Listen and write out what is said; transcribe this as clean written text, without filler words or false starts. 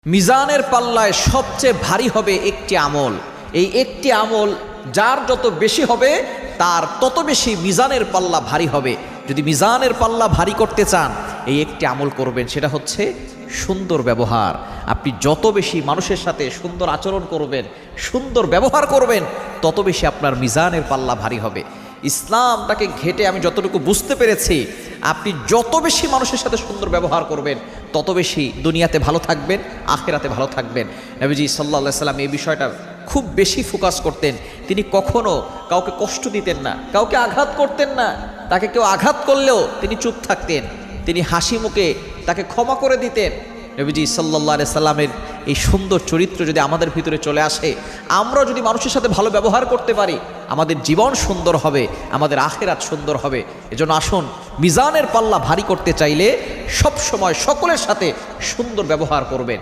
মিজানের পাল্লায় সবচেয়ে ভারী হবে একটি আমল। এই একটি আমল যার যত বেশি হবে তার তত বেশি মিজানের পাল্লা ভারী হবে। যদি মিজানের পাল্লা ভারী করতে চান এই একটি আমল করবেন, সেটা হচ্ছে সুন্দর ব্যবহার। আপনি যত বেশি মানুষের সাথে সুন্দর আচরণ করবেন, সুন্দর ব্যবহার করবেন, তত বেশি আপনার মিজানের পাল্লা ভারী হবে। ইসলামটাকে ঘেটে আমি যতটুকু বুঝতে পেরেছি, আপনি যত বেশি মানুষের সাথে সুন্দর ব্যবহার করবেন তত বেশি দুনিয়াতে ভালো থাকবেন, আখিরাতে ভালো থাকবেন। নবীজি সাল্লাল্লাহু আলাইহি সাল্লাম এই বিষয়টা খুব বেশি ফোকাস করতেন। তিনি কখনো কাউকে কষ্ট দিতেন না, কাউকে আঘাত করতেন না। তাকে কেউ আঘাত করলেও তিনি চুপ থাকতেন, তিনি হাসি মুখে তাকে ক্ষমা করে দিতেন। নবীজি সাল্লাল্লাহু আলাইহি সাল্লামের এই সুন্দর চরিত্র যদি আমাদের ভিতরে চলে আসে, আমরা যদি মানুষের সাথে ভালো ব্যবহার করতে পারি, আমাদের জীবন সুন্দর হবে, আমাদের আখিরাত সুন্দর হবে। এজন্য আসুন, মিজানের পাল্লা ভারী করতে চাইলে সব সময় সকলের সাথে সুন্দর ব্যবহার করবেন।